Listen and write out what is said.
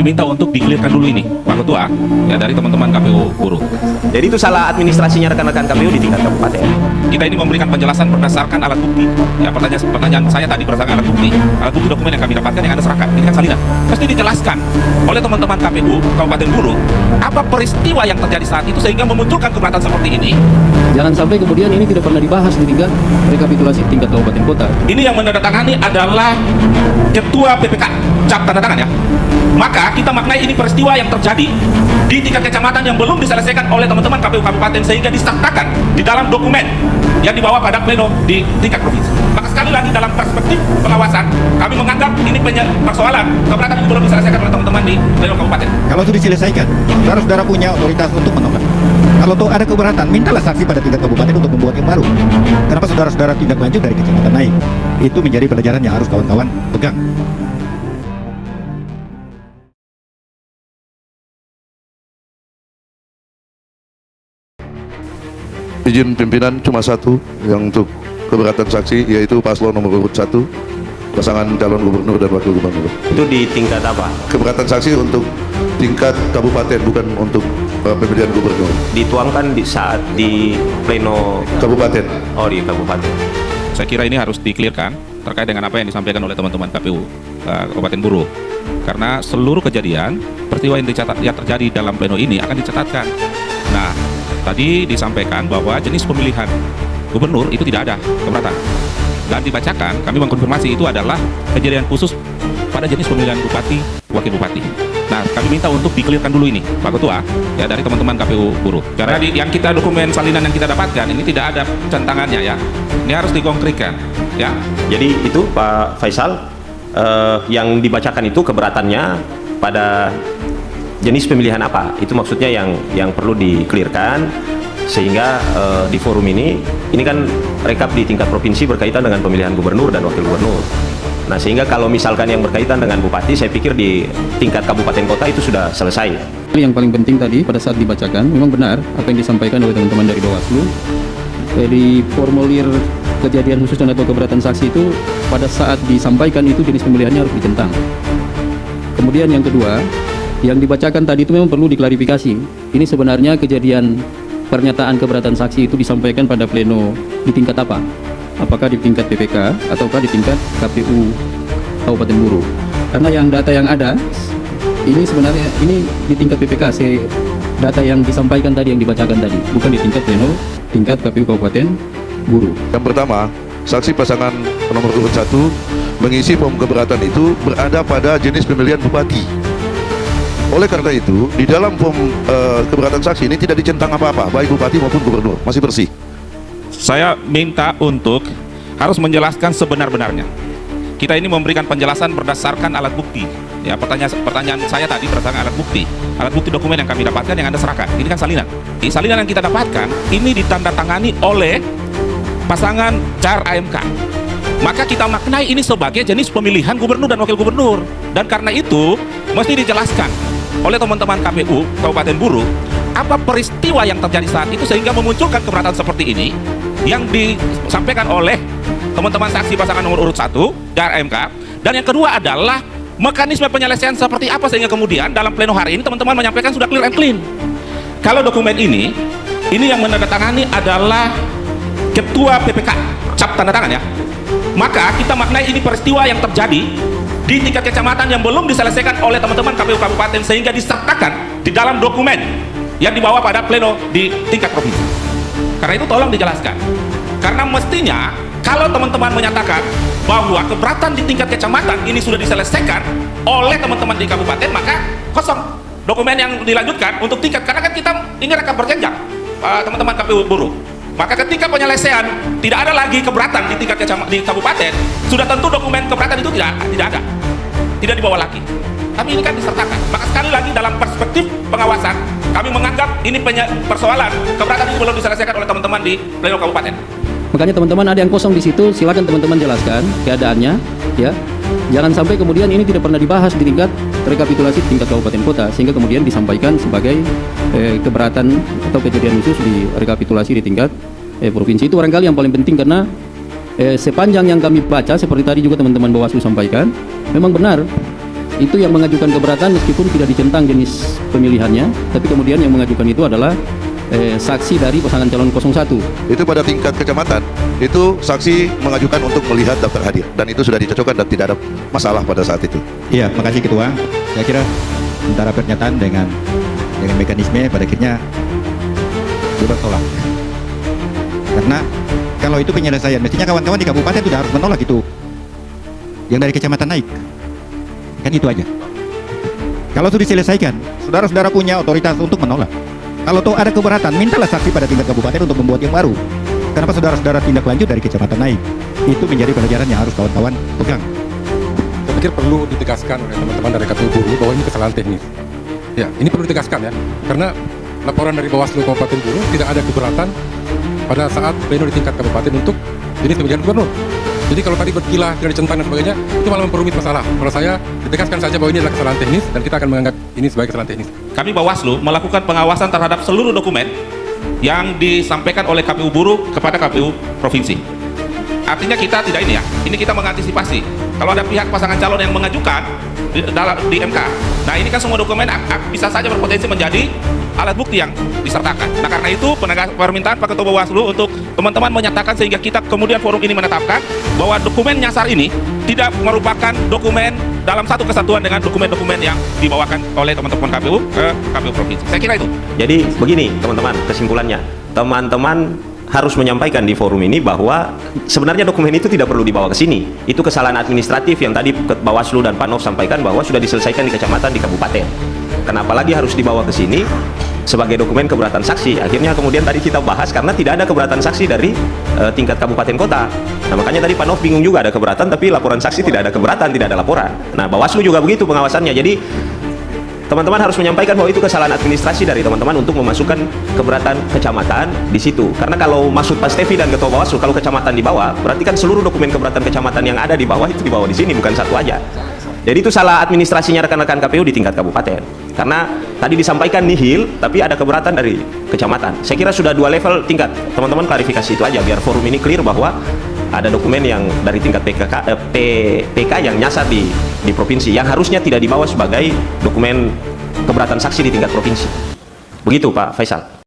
minta untuk dikelirkan dulu ini, Pak Ketua, ya dari teman-teman KPU Buruh. Jadi itu salah administrasinya rekan-rekan KPU di tingkat kabupaten. Kita ini memberikan penjelasan berdasarkan alat bukti. Ya, pertanyaan saya tadi berdasarkan alat bukti dokumen yang kami dapatkan yang Anda serahkan. Ini kan salinan. Mesti dijelaskan oleh teman-teman KPU Kabupaten Buruh apa peristiwa yang terjadi saat itu sehingga memunculkan keberatan seperti ini. Jangan sampai kemudian ini tidak pernah dibahas di tingkat rekapitulasi tingkat kabupaten kota. Ini yang menandatangani adalah Ketua PPK, cap tanda tangan ya. Maka kita maknai ini peristiwa yang terjadi di tingkat kecamatan yang belum diselesaikan oleh teman-teman KPU kabupaten sehingga disahkan di dalam dokumen yang dibawa pada pleno di tingkat provinsi. Maka sekali lagi dalam perspektif pengawasan, kami menganggap ini persoalan keberatan itu belum diselesaikan oleh teman-teman di pleno kabupaten. Kalau itu diselesaikan, saudara-saudara punya otoritas untuk menolak. Kalau tuh ada keberatan, mintalah saksi pada tingkat kabupaten untuk membuat yang baru. Kenapa saudara-saudara tindak lanjut dari kecamatan naik? Itu menjadi pelajaran yang harus kawan-kawan pegang. Izin pimpinan cuma satu yang untuk keberatan saksi, yaitu paslon nomor urut 1, pasangan calon gubernur dan wakil gubernur. Itu di tingkat apa? Keberatan saksi untuk tingkat kabupaten, bukan untuk pemilihan gubernur. Dituangkan di saat di pleno Kabupaten. oh di kabupaten. Saya kira ini harus dikelirkan terkait dengan apa yang disampaikan oleh teman-teman KPU Kabupaten Buruh. Karena seluruh kejadian peristiwa yang terjadi dalam pleno ini akan dicatatkan. Nah, tadi disampaikan bahwa jenis pemilihan gubernur itu tidak ada keberatan. Dan dibacakan, kami mengkonfirmasi itu adalah kejadian khusus pada jenis pemilihan bupati, wakil bupati. Nah, kami minta untuk dikelirkan dulu ini, Pak Ketua, ya dari teman-teman KPU Buruh. Karena yang kita dokumen salinan yang kita dapatkan ini tidak ada centangannya ya. Ini harus dikonkretkan, ya. Jadi itu Pak Faisal, yang dibacakan itu keberatannya pada jenis pemilihan apa? Itu maksudnya yang perlu dikelirkan sehingga di forum ini kan rekap di tingkat provinsi berkaitan dengan pemilihan gubernur dan wakil gubernur. Nah, sehingga kalau misalkan yang berkaitan dengan bupati, saya pikir di tingkat kabupaten kota itu sudah selesai. Yang paling penting tadi pada saat dibacakan memang benar apa yang disampaikan oleh teman-teman dari Bawaslu. Di formulir kejadian khusus dan atau keberatan saksi itu pada saat disampaikan itu jenis pemilihannya harus dicentang. Kemudian yang kedua, yang dibacakan tadi itu memang perlu diklarifikasi. Ini sebenarnya kejadian pernyataan keberatan saksi itu disampaikan pada pleno di tingkat apa? Apakah di tingkat PPK ataukah di tingkat KPU Kabupaten Buruh? Karena yang data yang ada ini sebenarnya ini di tingkat PPK, data yang disampaikan tadi yang dibacakan tadi, bukan di tingkat pleno tingkat KPU Kabupaten Buruh. Yang pertama, saksi pasangan nomor urut 1 mengisi form keberatan itu berada pada jenis pemilihan bupati. Oleh karena itu, di dalam form keberatan saksi ini tidak dicentang apa-apa, baik bupati maupun gubernur, masih bersih. Saya minta untuk harus menjelaskan sebenar-benarnya. Kita ini memberikan penjelasan berdasarkan alat bukti. Ya, pertanyaan saya tadi berdasarkan alat bukti dokumen yang kami dapatkan yang Anda serahkan. Ini kan salinan. Di salinan yang kita dapatkan ini ditandatangani oleh pasangan CAR AMK. Maka kita maknai ini sebagai jenis pemilihan gubernur dan wakil gubernur. Dan karena itu mesti dijelaskan oleh teman-teman KPU Kabupaten Buruh apa peristiwa yang terjadi saat itu sehingga memunculkan keberatan seperti ini yang disampaikan oleh teman-teman saksi pasangan nomor urut 1 dari AMK. Dan yang kedua adalah mekanisme penyelesaian seperti apa sehingga kemudian dalam pleno hari ini teman-teman menyampaikan sudah clear and clean. Kalau dokumen ini yang menandatangani adalah Ketua PPK, cap tanda tangan ya. Maka kita maknai ini peristiwa yang terjadi di tingkat kecamatan yang belum diselesaikan oleh teman-teman KPU kabupaten sehingga disahkan di dalam dokumen yang dibawa pada pleno di tingkat provinsi. Karena itu tolong dijelaskan. Karena mestinya kalau teman-teman menyatakan bahwa keberatan di tingkat kecamatan ini sudah diselesaikan oleh teman-teman di kabupaten, maka kosong dokumen yang dilanjutkan untuk tingkat, karena kan kita ini rekap berjenjang teman-teman KPU Buruh. Maka ketika penyelesaian tidak ada lagi keberatan di tingkat di kabupaten, sudah tentu dokumen keberatan itu tidak ada, tidak dibawa lagi. Tapi ini kan disertakan. Maka sekali lagi dalam perspektif pengawasan, kami menganggap ini persoalan keberatan itu belum diselesaikan oleh teman-teman di pleno kabupaten. Makanya teman-teman ada yang kosong di situ, silakan teman-teman jelaskan keadaannya, ya. Jangan sampai kemudian ini tidak pernah dibahas di tingkat rekapitulasi tingkat kabupaten kota sehingga kemudian disampaikan sebagai keberatan atau kejadian khusus di rekapitulasi di tingkat provinsi. Itu barangkali yang paling penting karena sepanjang yang kami baca seperti tadi juga teman-teman Bawaslu sampaikan, memang benar itu yang mengajukan keberatan meskipun tidak dicentang jenis pemilihannya, tapi kemudian yang mengajukan itu adalah saksi dari pasangan calon 01. Itu pada tingkat kecamatan, itu saksi mengajukan untuk melihat daftar hadir, dan itu sudah dicocokkan dan tidak ada masalah pada saat itu. Iya, makasih Ketua. Saya kira antara pernyataan dengan mekanisme pada akhirnya bebas tolak. Karena kalau itu penyelesaian, mestinya kawan-kawan di kabupaten sudah harus menolak itu. Yang dari kecamatan naik. Kan itu aja. Kalau sudah diselesaikan, saudara-saudara punya otoritas untuk menolak. Kalau toh ada keberatan, mintalah saksi pada tingkat kabupaten untuk membuat yang baru. Kenapa saudara-saudara tindak lanjut dari kecamatan naik? Itu menjadi pelajaran yang harus kawan-kawan pegang. Saya pikir perlu ditegaskan oleh teman-teman dari KPU Buru bahwa ini kesalahan teknis. Ya, ini perlu ditegaskan ya, karena laporan dari Bawaslu Kabupaten Buru tidak ada keberatan pada saat pleno di tingkat kabupaten untuk jenis pemilihan gubernur. Jadi kalau tadi berkilah, tidak dicentang dan sebagainya, itu malah memperumit masalah. Kalau saya ditegaskan saja bahwa ini adalah kesalahan teknis dan kita akan menganggap ini sebagai kesalahan teknis. Kami Bawaslu melakukan pengawasan terhadap seluruh dokumen yang disampaikan oleh KPU Buru kepada KPU Provinsi. Artinya kita tidak ini ya, ini kita mengantisipasi. Kalau ada pihak pasangan calon yang mengajukan di MK, nah ini kan semua dokumen bisa saja berpotensi menjadi alat bukti yang disertakan. Nah karena itu permintaan Pak Ketua Bawaslu untuk teman-teman menyatakan sehingga kita kemudian forum ini menetapkan bahwa dokumen nyasar ini tidak merupakan dokumen dalam satu kesatuan dengan dokumen-dokumen yang dibawakan oleh teman-teman KPU ke KPU Provinsi. Saya kira itu. Jadi begini teman-teman, kesimpulannya, teman-teman harus menyampaikan di forum ini bahwa sebenarnya dokumen itu tidak perlu dibawa ke sini. Itu kesalahan administratif yang tadi Bawaslu dan Pak Nov sampaikan bahwa sudah diselesaikan di kecamatan, di kabupaten. Kenapa lagi harus dibawa ke sini sebagai dokumen keberatan saksi? Akhirnya kemudian tadi kita bahas karena tidak ada keberatan saksi dari tingkat kabupaten kota. Nah makanya tadi Pak Nov bingung juga, ada keberatan tapi laporan saksi tidak ada keberatan, tidak ada laporan. Nah Bawaslu juga begitu pengawasannya. Jadi teman-teman harus menyampaikan bahwa itu kesalahan administrasi dari teman-teman untuk memasukkan keberatan kecamatan di situ. Karena kalau maksud Pak Stevi dan Ketua Bawaslu, kalau kecamatan di bawah, berarti kan seluruh dokumen keberatan kecamatan yang ada di bawah itu dibawa di sini, bukan satu aja. Jadi itu salah administrasinya rekan-rekan KPU di tingkat kabupaten. Karena tadi disampaikan nihil, tapi ada keberatan dari kecamatan. Saya kira sudah 2 level tingkat. Teman-teman klarifikasi itu aja, biar forum ini clear bahwa ada dokumen yang dari tingkat PK yang nyasar di provinsi, yang harusnya tidak dibawa sebagai dokumen keberatan saksi di tingkat provinsi. Begitu Pak Faisal.